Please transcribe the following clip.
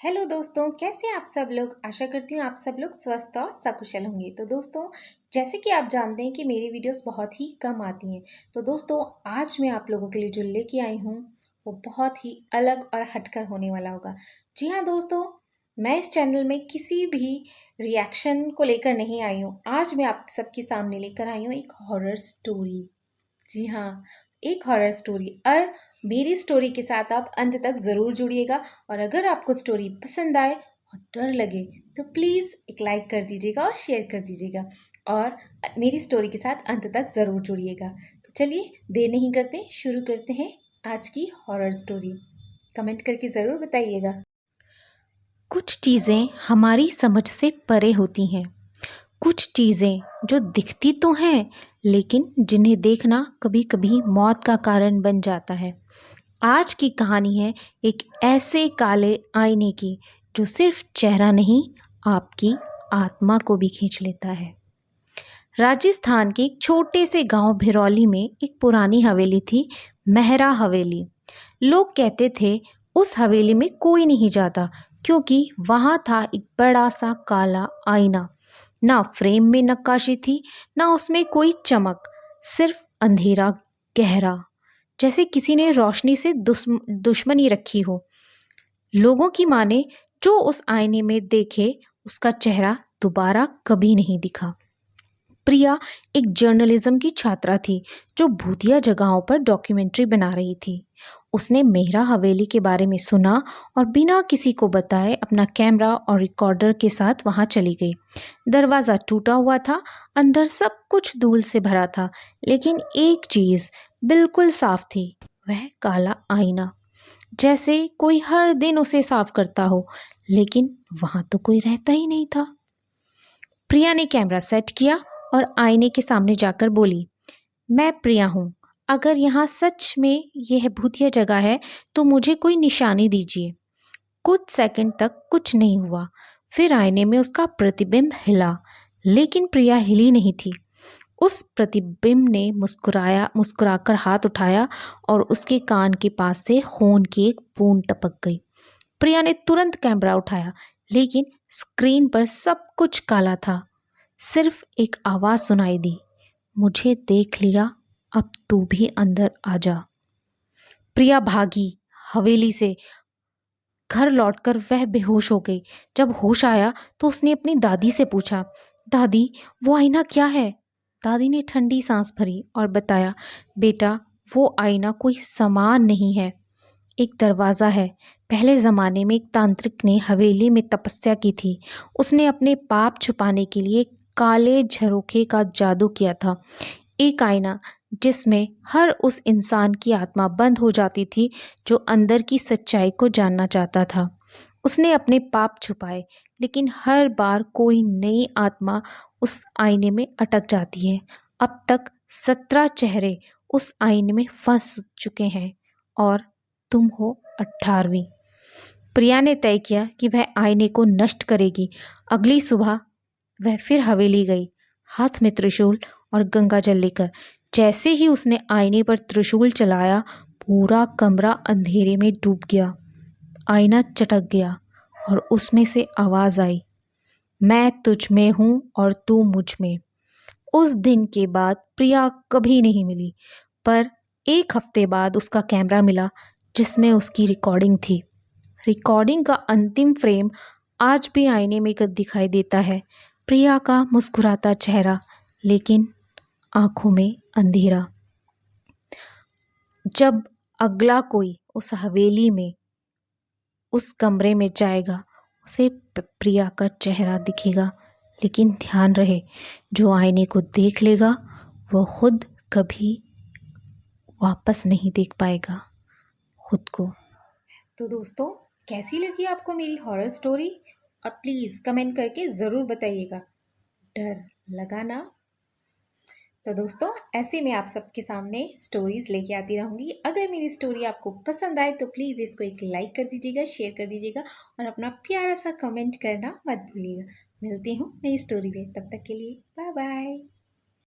Hello दोस्तों, कैसे हैं आप सब लोग। आशा करती हूँ आप सब लोग स्वस्थ और सकुशल होंगे। तो दोस्तों, जैसे कि आप जानते हैं कि मेरी वीडियोस बहुत ही कम आती हैं। तो दोस्तों, आज मैं आप लोगों के लिए जो लेके आई हूँ वो बहुत ही अलग और हटकर होने वाला होगा। जी हाँ दोस्तों, मैं इस चैनल में किसी भी रिएक्शन को लेकर नहीं आई हूँ। आज मैं आप सबके सामने लेकर आई हूँ एक हॉरर स्टोरी। जी हाँ, एक हॉरर स्टोरी। और मेरी स्टोरी के साथ आप अंत तक ज़रूर जुड़िएगा। और अगर आपको स्टोरी पसंद आए और डर लगे तो प्लीज़ एक लाइक कर दीजिएगा और शेयर कर दीजिएगा। और मेरी स्टोरी के साथ अंत तक ज़रूर जुड़िएगा। तो चलिए देर नहीं करते, शुरू करते हैं आज की हॉरर स्टोरी। कमेंट करके ज़रूर बताइएगा। कुछ चीज़ें हमारी समझ से परे होती हैं। कुछ चीज़ें जो दिखती तो हैं लेकिन जिन्हें देखना कभी कभी मौत का कारण बन जाता है। आज की कहानी है एक ऐसे काले आईने की जो सिर्फ चेहरा नहीं, आपकी आत्मा को भी खींच लेता है। राजस्थान के एक छोटे से गांव भिरौली में एक पुरानी हवेली थी, मेहरा हवेली। लोग कहते थे उस हवेली में कोई नहीं जाता क्योंकि वहां था एक बड़ा सा काला आईना। ना फ्रेम में नक्काशी थी, ना उसमें कोई चमक, सिर्फ अंधेरा गहरा, जैसे किसी ने रोशनी से दुश्मनी रखी हो। लोगों की माने जो उस आईने में देखे उसका चेहरा दोबारा कभी नहीं दिखा। प्रिया एक जर्नलिज्म की छात्रा थी जो भूतिया जगहों पर डॉक्यूमेंट्री बना रही थी। उसने मेहरा हवेली के बारे में सुना और बिना किसी को बताए अपना कैमरा और रिकॉर्डर के साथ वहां चली गई। दरवाज़ा टूटा हुआ था, अंदर सब कुछ धूल से भरा था, लेकिन एक चीज़ बिल्कुल साफ थी, वह काला आईना। जैसे कोई हर दिन उसे साफ करता हो, लेकिन वहां तो कोई रहता ही नहीं था। प्रिया ने कैमरा सेट किया और आईने के सामने जाकर बोली, मैं प्रिया हूँ। अगर यहाँ सच में यह भूतिया जगह है तो मुझे कोई निशानी दीजिए। कुछ सेकंड तक कुछ नहीं हुआ। फिर आईने में उसका प्रतिबिंब हिला, लेकिन प्रिया हिली नहीं थी। उस प्रतिबिंब ने मुस्कुराकर हाथ उठाया और उसके कान के पास से खून की एक बूंद टपक गई। प्रिया ने तुरंत कैमरा उठाया, लेकिन स्क्रीन पर सब कुछ काला था। सिर्फ एक आवाज सुनाई दी, मुझे देख लिया, अब तू भी अंदर आ जा। प्रिया भागी हवेली से। घर लौटकर वह बेहोश हो गई। जब होश आया तो उसने अपनी दादी से पूछा, दादी वो आईना क्या है। दादी ने ठंडी सांस भरी और बताया, बेटा वो आईना कोई सामान नहीं है, एक दरवाज़ा है। पहले ज़माने में एक तांत्रिक ने हवेली में तपस्या की थी। उसने अपने पाप छुपाने के लिए काले झरोखे का जादू किया था। एक आईना जिसमें हर उस इंसान की आत्मा बंद हो जाती थी जो अंदर की सच्चाई को जानना चाहता था। उसने अपने पाप छुपाए, लेकिन हर बार कोई नई आत्मा उस आईने में अटक जाती है। अब तक 17 चेहरे उस आईने में फंस चुके हैं और तुम हो 18वीं। प्रिया ने तय किया कि वह आईने को नष्ट करेगी। अगली सुबह वह फिर हवेली गई, हाथ में त्रिशूल और गंगा जल लेकर। जैसे ही उसने आईने पर त्रिशूल चलाया, पूरा कमरा अंधेरे में डूब गया। आईना चटक गया और उसमें से आवाज आई, मैं तुझ में हूँ और तू मुझ में। उस दिन के बाद प्रिया कभी नहीं मिली, पर एक हफ्ते बाद उसका कैमरा मिला जिसमें उसकी रिकॉर्डिंग थी। रिकॉर्डिंग का अंतिम फ्रेम आज भी आईने में दिखाई देता है, प्रिया का मुस्कुराता चेहरा, लेकिन आंखों में अंधेरा। जब अगला कोई उस हवेली में, उस कमरे में जाएगा, उसे प्रिया का चेहरा दिखेगा, लेकिन ध्यान रहे, जो आईने को देख लेगा वो खुद कभी वापस नहीं देख पाएगा खुद को। तो दोस्तों, कैसी लगी आपको मेरी हॉरर स्टोरी? और प्लीज़ कमेंट करके ज़रूर बताइएगा। डर लगा ना? तो दोस्तों, ऐसे मैं आप सबके सामने स्टोरीज़ लेके आती रहूँगी। अगर मेरी स्टोरी आपको पसंद आए तो प्लीज़ इसको एक लाइक कर दीजिएगा, शेयर कर दीजिएगा और अपना प्यारा सा कमेंट करना मत भूलिएगा। मिलती हूँ नई स्टोरी में, तब तक के लिए बाय बाय।